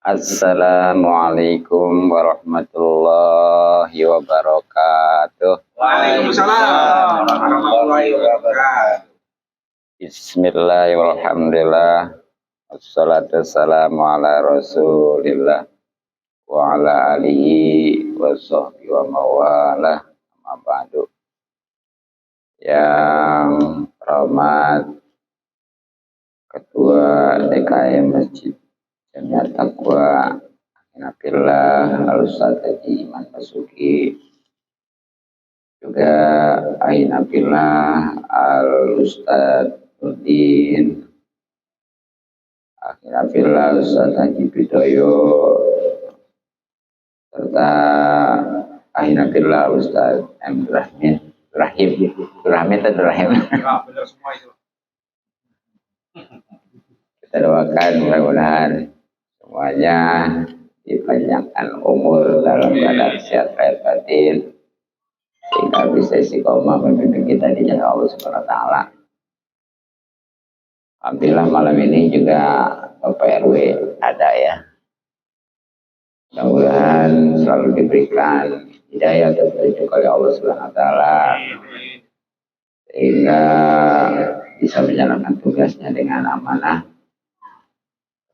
Assalamualaikum warahmatullahi wabarakatuh. Waalaikumsalam warahmatullahi wabarakatuh. Bismillahirrahmanirrahim. Wassalatu wassalamu ala rasulillah wa ala alihi wa sahbihi wa mawalah. Amma ba'du. Yang terhormat Ketua DKM Masjid Jamiat Taqwa Nabilah Al-Ustadz Haji Iman Basuki, juga Ainabilah Al-Ustadz Nurdin, Ainabilah Al-Ustadz Haji Bidoyo, serta Ainabilah Al-Ustadz M. Rahim. Benar semua itu. Kita doakan mudah-mudahan semuanya dipanjangkan umur dalam keadaan sehat lahir batin, sehingga bisa istiqomah memimpin kita di jalan Allah Subhanahu wa taala. Alhamdulillah malam ini juga Bapak RW ada ya. Mudah-mudahan selalu diberikan hidayah dan petunjuk oleh Allah Subhanahu wa taala, sehingga bisa menjalankan tugasnya dengan amanah.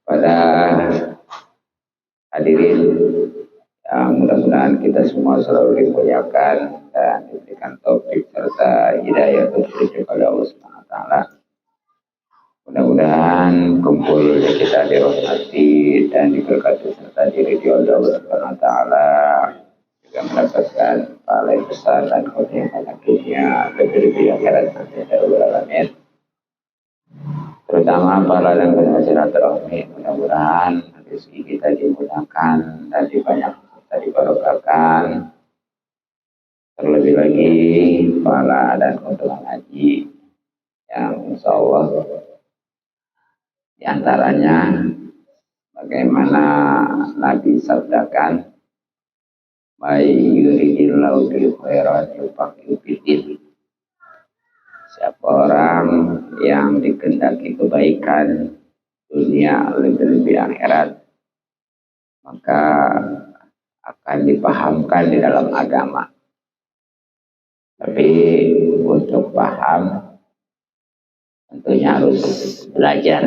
Pada hadirin yang mudah-mudahan kita semua selalu dimuliakan dan diberikan taufik serta hidayah untuk petunjuk oleh Allah Subhanahu wa taala. Mudah-mudahan kumpul kita dirahmati dan diberkati serta diridhoi oleh Allah Subhanahu wa taala, juga mendapatkan pahala yang besar dan kenikmatan dunia lebih akhirat nanti dari alamin. Terutama para dan silaturahmi, mudah-mudahan rezeki kita dimudahkan dan dibarokahkan. Terlebih lagi pahala dan keuntungan haji yang insya Allah diantaranya bagaimana Nabi sabdakan, "May yuridillahu bihi khairan yufaqihu fiddin." Siapa orang yang dikehendaki kebaikan dunia lebih-lebih akhirat, maka akan dipahamkan di dalam agama. Tapi untuk paham tentunya harus belajar.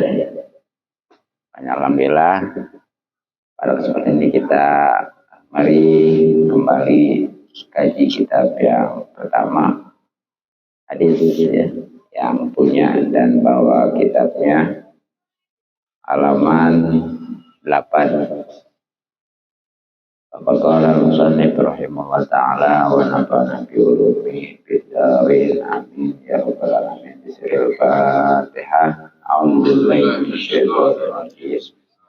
Alhamdulillah pada kesempatan ini kita mari kembali kaji kitab yang pertama, hadis ya, yang punya dan bawa kitabnya halaman 8. Qala al-musannif rahimahullah ta'ala wa nafa'ana bi ulumi bid-darin amin ya rabbal alamin. Bismillahirrahmanirrahim. A'udzubillahi minasyaitonir rajim.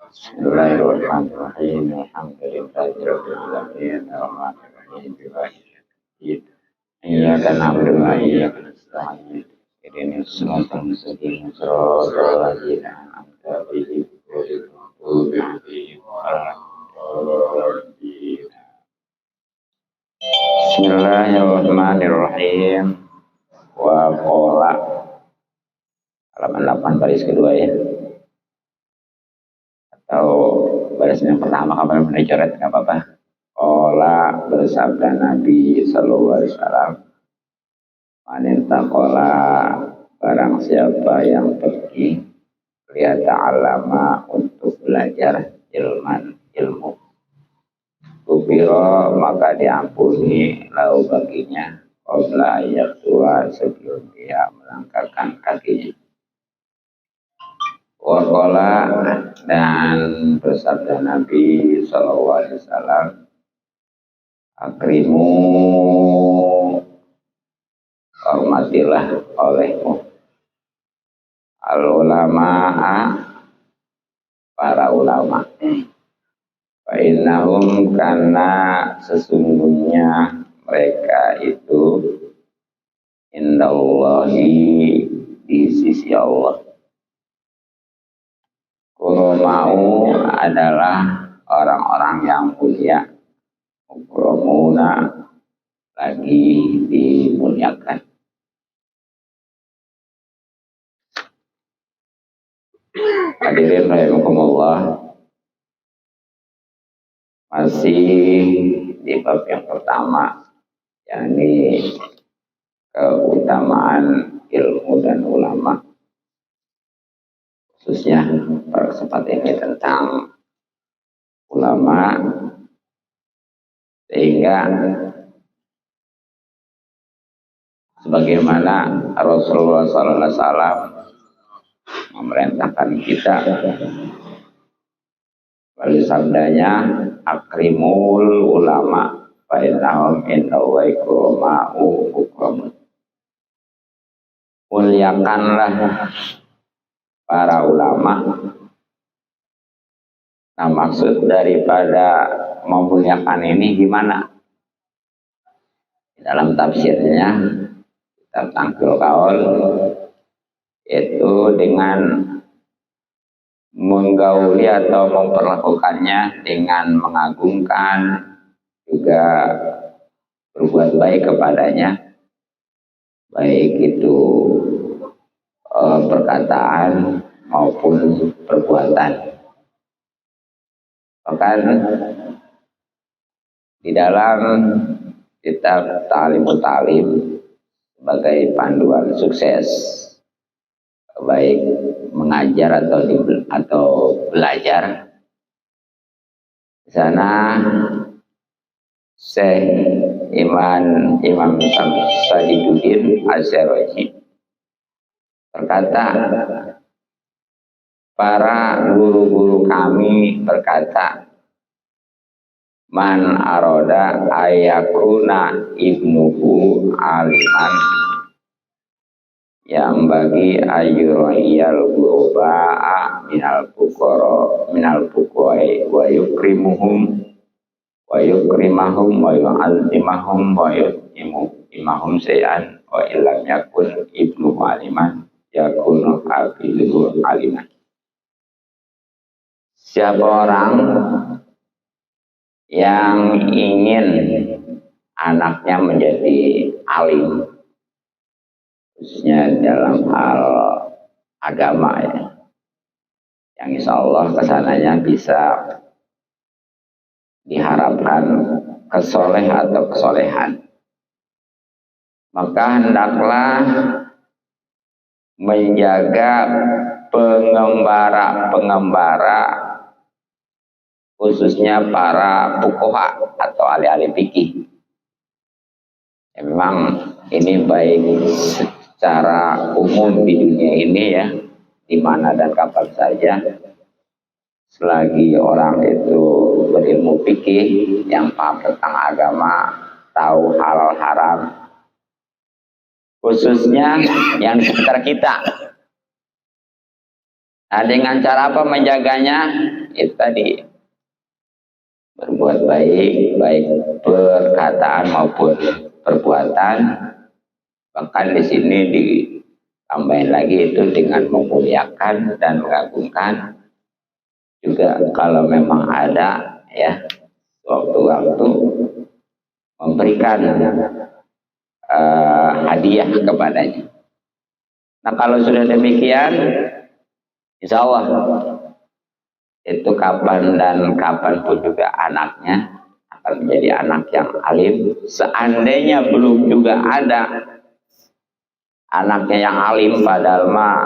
Bismillahirrahmanirrahim. Alhamdulillahi rabbil alamin. Arrahmanir rahim. Iyyaka na'budu wa iyyaka nasta'in. Ihdinas siratal mustaqim. Shiratal ladzina an'amta 'alaihim ghairil maghdubi 'alaihim waladdallin. Bismillahirrahmanirrahim. Wa qala, halaman 8 baris kedua ya. Atau baris yang pertama kapan pernah coret enggak apa-apa. Qala, bersabda Nabi sallallahu alaihi wasallam, "Manintaqala, barang siapa yang pergi lihat ta'allama untuk belajar ilmu, kubiro maka diampuni lau baginya qabla tua sebelum dia melangkahkan kakinya." Waqala, dan bersabda Nabi sallallahu alaihi wasallam, "Akrimu, hormatilah olehmu al-ulama'a, para ulama. Fa innahum, karena sesungguhnya mereka itu indallahi, di sisi Allah. Kuromau adalah orang-orang yang mulia. Kuromuna lagi dimuliakan. Hadirin rahimakumullah, Masih di bab yang pertama, yakni keutamaan ilmu dan ulama, khususnya pada kesempatan ini tentang ulama, sehingga sebagaimana Rasulullah SAW memerintahkan kita melalui sabdanya, akrimul ulama fa innahum indahu ikrama'u ukramun. Muliakanlah para ulama. Nah, maksud daripada memuliakan ini gimana? Dalam tafsirnya kitab Tangkil Kaul, itu dengan menggauli atau memperlakukannya dengan mengagungkan, juga berbuat baik kepadanya, baik itu perkataan maupun perbuatan. Bahkan di dalam kitab Ta'limut Ta'lim sebagai panduan sukses, baik mengajar atau belajar, di sana Syekh Imam Sadiduddin Az-Zaraji berkata, para guru-guru kami berkata, man aroda ayakuna ibnuhu aliman yang bagi ayuriyal guba'a minal fuqai wa yukrimahum wa yu'azzimahum wa yu'imahum sayan wa illam yakun ibnu aliman yakunu hafidhu aliman. Siapa orang yang ingin anaknya menjadi alim, khususnya dalam hal agama ya, yang insya Allah kesananya bisa diharapkan kesoleh atau kesolehan, maka hendaklah menjaga pengembara khususnya para fuqaha atau ahli-ahli fikih. Ya, memang ini baik secara umum di dunia ini ya, di mana dan kapan saja, selagi orang itu berilmu fikih, yang paham tentang agama, tahu halal haram, khususnya yang di sekitar kita. Nah, dengan cara apa menjaganya? Itu tadi, berbuat baik, baik perkataan maupun perbuatan. Bahkan di sini ditambahin lagi itu dengan memuliakan dan mengagungkan. Juga kalau memang ada ya waktu-waktu memberikan hadiah kepadanya. Nah, kalau sudah demikian, insya Allah itu kapan pun juga anaknya akan menjadi anak yang alim. Seandainya belum juga ada anaknya yang alim, padahal mah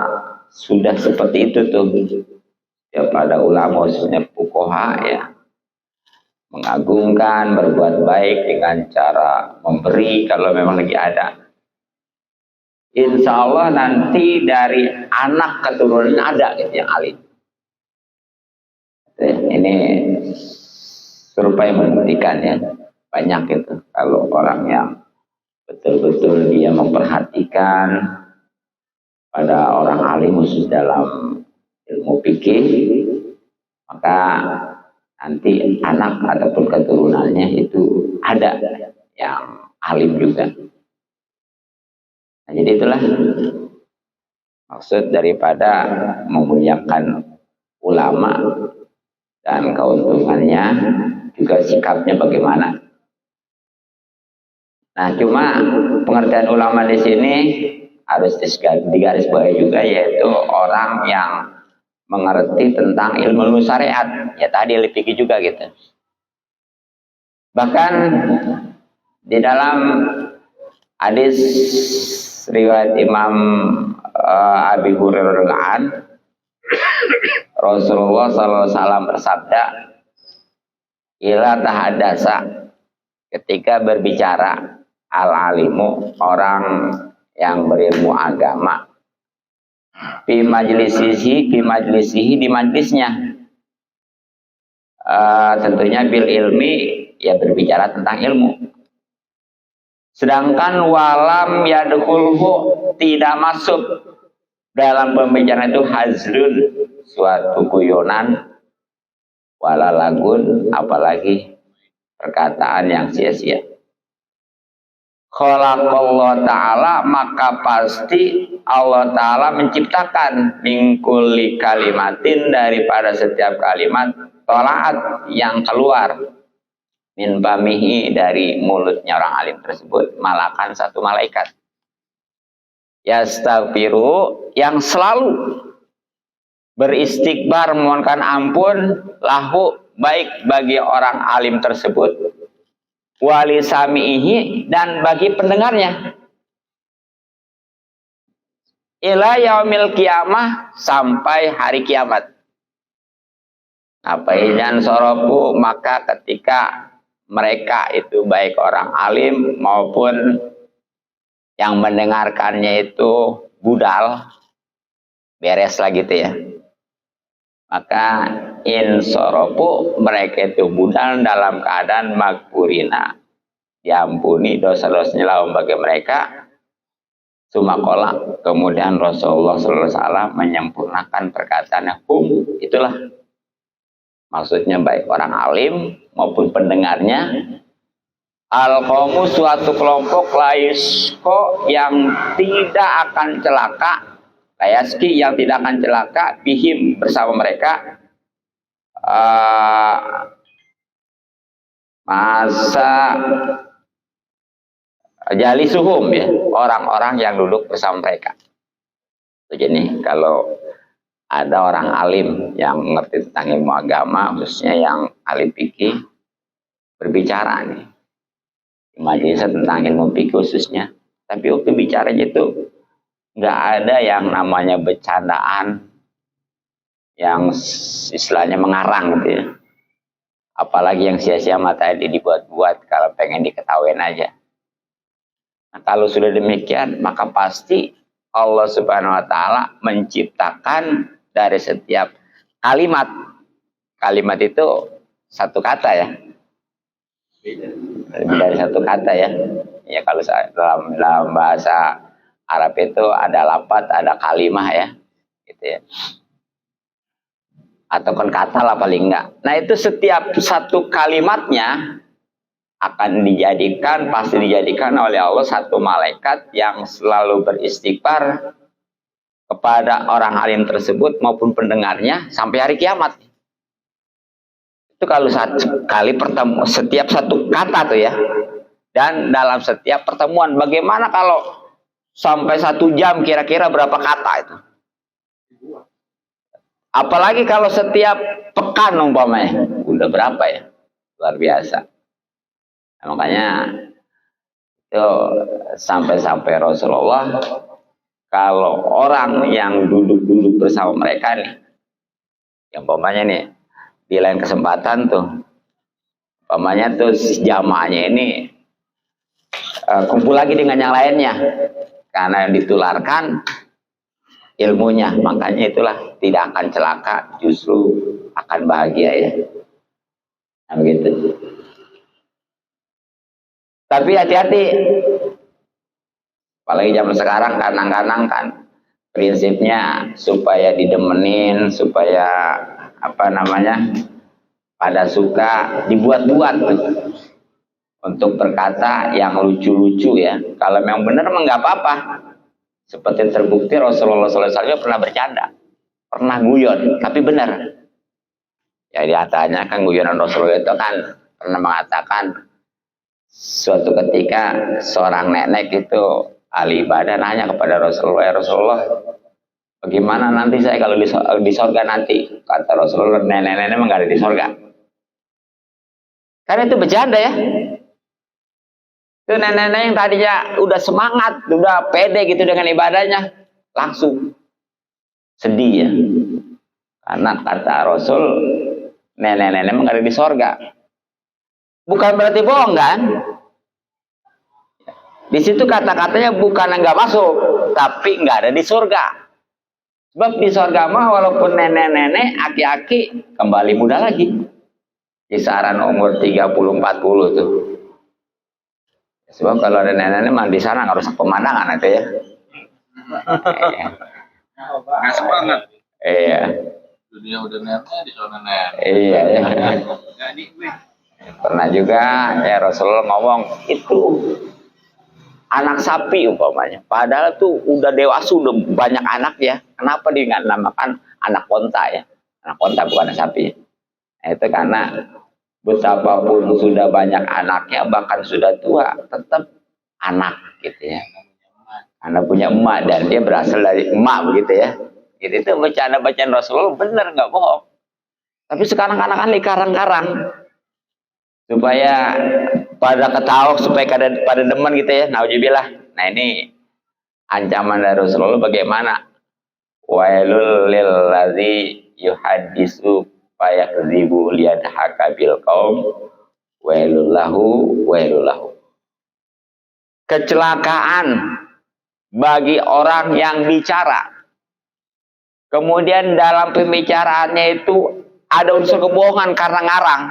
sudah seperti itu tuh ya, pada ulama khususnya fuqaha ya, mengagungkan, berbuat baik dengan cara memberi kalau memang lagi ada. Insya Allah nanti dari anak keturunan ada gitu yang alim. Ini supaya membuktikannya banyak itu. Kalau orang yang betul-betul dia memperhatikan pada orang alim khusus dalam ilmu fikih, maka nanti anak ataupun keturunannya itu ada yang alim juga. Nah, jadi itulah maksud daripada memuliakan ulama, dan keuntungannya juga sikapnya bagaimana. Nah, cuma pengertian ulama di sini harus digarisbawahi juga, yaitu orang yang mengerti tentang ilmu syariat. Ya tadi fikih juga gitu. Bahkan di dalam hadis riwayat Imam Abi Hurairah, Rasulullah SAW bersabda, ila tahadasa, ketika berbicara al-alimu, orang yang berilmu agama, di majlisihi di majlisnya, tentunya bil ilmi, ya berbicara tentang ilmu. Sedangkan walam yadkhulhu, tidak masuk dalam pembicaraan itu hazlun, suatu guyonan, wala lagun, apalagi perkataan yang sia-sia. Khalaqallahu ta'ala, maka pasti Allah Ta'ala menciptakan mingkuli kalimatin, daripada setiap kalimat, tolaat yang keluar min bamihi, dari mulutnya orang alim tersebut, malakan, satu malaikat. Yastaghfiru, yang selalu beristighfar, memohonkan ampun, lahu, baik bagi orang alim tersebut, wali sami'ihi, dan bagi pendengarnya, ila yaumil kiamah, sampai hari kiamat. Apa idan sorofu, maka ketika mereka itu baik orang alim maupun yang mendengarkannya itu budal, beres lah gitu ya, maka insorofu, mereka itu budal dalam keadaan magfurina, diampuni dosa-dosanya lahum bagi mereka. Sumakola, kemudian Rasulullah SAW menyempurnakan perkataannya, itulah maksudnya baik orang alim maupun pendengarnya, al-qaumu, suatu kelompok, laisko, yang tidak akan celaka, layaski, yang tidak akan celaka, bihim, bersama mereka, masa jalisuhum, ya, orang-orang yang duduk bersama mereka. Begini, kalau ada orang alim yang mengerti tentang ilmu agama, khususnya yang alim fikih, berbicara nih di majelis tentang ilmu fikih khususnya, tapi waktu bicaranya itu nggak ada yang namanya bercandaan yang istilahnya mengarang gitu ya, apalagi yang sia-sia matanya dibuat-buat kalau pengen diketawain aja. Nah, kalau sudah demikian, maka pasti Allah Subhanahu wa Ta'ala menciptakan dari setiap kalimat. Kalimat itu satu kata ya, lebih dari satu kata ya. Ya, kalau dalam bahasa Arab itu ada lafaz, ada kalimah ya, gitu ya, atau kan kata lah paling enggak. Nah, itu setiap satu kalimatnya akan dijadikan, pasti dijadikan oleh Allah satu malaikat yang selalu beristighfar kepada orang alim tersebut maupun pendengarnya sampai hari kiamat. Itu kalau satu kali pertemuan, setiap satu kata tuh ya. Dan dalam setiap pertemuan, bagaimana kalau sampai 1 jam, kira-kira berapa kata itu? Apalagi kalau setiap pekan umpamanya, udah berapa ya? Luar biasa. Nah, makanya itu sampai-sampai Rasulullah, kalau orang yang duduk-duduk bersama mereka nih, yang umpamanya nih di lain kesempatan tuh, umpamanya tuh jamaahnya ini kumpul lagi dengan yang lainnya, karena yang ditularkan ilmunya, makanya itulah tidak akan celaka, justru akan bahagia ya. Nah, begitu. Tapi hati-hati, apalagi zaman sekarang kadang-kadang kan prinsipnya supaya didemenin, supaya apa namanya, pada suka dibuat-buat untuk berkata yang lucu-lucu ya. Kalau memang benar mah nggak apa-apa. Seperti terbukti Rasulullah SAW pernah bercanda, pernah guyon, tapi benar. Ya, diantaranya kan guyonan Rasulullah itu kan pernah mengatakan, suatu ketika seorang nenek itu ahli ibadah nanya kepada Rasulullah, ya Rasulullah, bagaimana nanti saya kalau di sorga nanti? Kata Rasulullah, nenek-nenek emang gak ada di sorga. Karena itu bercanda ya. Itu nenek-nenek yang tadinya udah semangat, udah pede gitu dengan ibadahnya, langsung sedih ya. Karena kata Rasul, nenek-nenek memang ada di sorga. Bukan berarti bohong kan? Di situ kata-katanya bukan nggak masuk, tapi nggak ada di surga. Sebab di surga mah walaupun nenek-nenek, aki-aki kembali muda lagi. Kisaran umur 30-40 tuh. Sebab kalau ada nenek-nenek mah di sana nggak rusak pemandangan itu ya. Nggak semangat. Iya. Dunia udah nenek di sana nenek. Iya. Pernah juga ya Rasulullah ngomong itu anak sapi umpamanya. Padahal tuh udah dewasa, udah banyak anak ya. Kenapa dia nggak namakan anak onta ya? Anak onta bukan anak sapi. Nah, itu karena betapapun sudah banyak anaknya, bahkan sudah tua, tetap anak gitu ya. Anak punya emak dan dia berasal dari emak begitu ya. Gitu itu bacaan Rasulullah bener nggak bohong. Tapi sekarang anak-anak dikarang-karang supaya pada ketawa, supaya pada demen gitu ya. Nauzubillah. Nah ini ancaman dari Rasulullah bagaimana? Wailul lil ladzi yuhaddisu fayakdzibu liyadhaka bil qaum wailul lahu. Kecelakaan bagi orang yang bicara. Kemudian dalam pembicaraannya itu ada unsur kebohongan karena ngarang.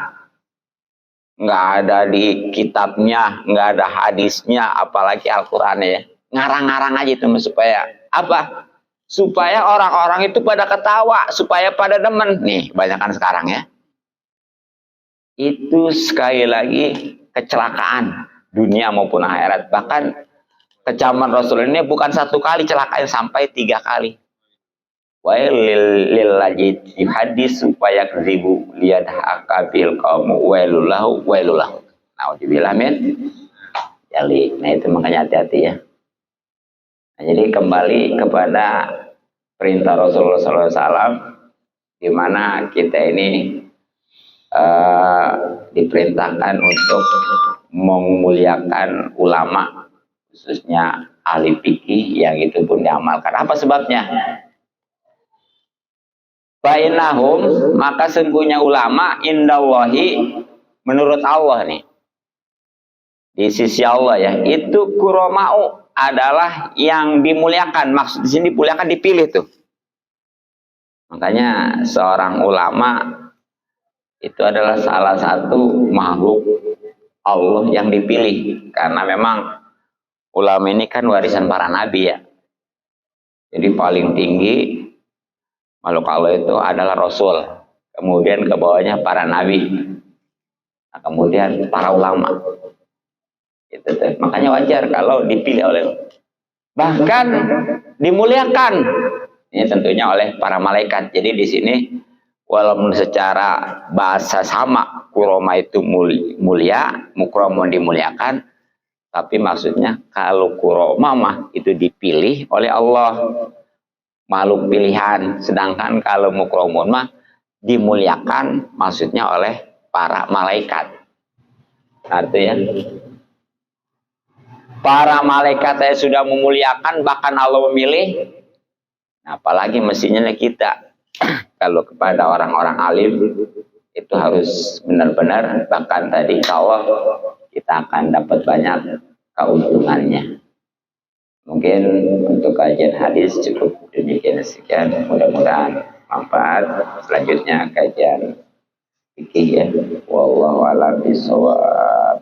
Nggak ada di kitabnya, nggak ada hadisnya, apalagi Al-Qur'annya ya. Ngarang-ngarang aja itu supaya apa? Supaya orang-orang itu pada ketawa, supaya pada demen. Nih, kebanyakan sekarang ya. Itu sekali lagi kecelakaan dunia maupun akhirat. Bahkan kecaman Rasul ini bukan satu kali celakain, sampai 3 kali. Wailil ladzina yuhaddisu fayakdzibu liyadhaka bil qaum wailul lahu. Nauzubillah min dzalik. Nah itu makanya hati-hati ya. Nah, jadi kembali kepada perintah Rasulullah SAW, di mana kita ini diperintahkan untuk memuliakan ulama, khususnya ahli fikih, yang itu pun diamalkan. Apa sebabnya? Bainahum, maka sungguhnya ulama indallahi, menurut Allah nih, di sisi Allah ya, itu kuromau, adalah yang dimuliakan. Maksud di sini dimuliakan, dipilih tuh. Makanya seorang ulama itu adalah salah satu makhluk Allah yang dipilih, karena memang ulama ini kan warisan para nabi ya. Jadi paling tinggi makhluk Allah itu adalah Rasul, kemudian ke bawahnya para nabi, nah, kemudian para ulama. Itu tuh. Makanya wajar kalau dipilih oleh, bahkan dimuliakan ini tentunya oleh para malaikat. Jadi di sini walaupun secara bahasa sama, kuroma itu mulia, mukromun dimuliakan, tapi maksudnya kalau kuroma mah itu dipilih oleh Allah, makhluk pilihan. Sedangkan kalau mukromun mah dimuliakan, maksudnya oleh para malaikat. Artinya para malaikat saya sudah memuliakan, bahkan Allah memilih. Nah, apalagi mestinya kita kalau kepada orang-orang alim itu harus benar-benar, bahkan tadi Allah kita akan dapat banyak keuntungannya. Mungkin untuk kajian hadis cukup demikian sekian, mudah-mudahan manfaat. Selanjutnya kajian fikih ya. Wallahu a'lam bishawab.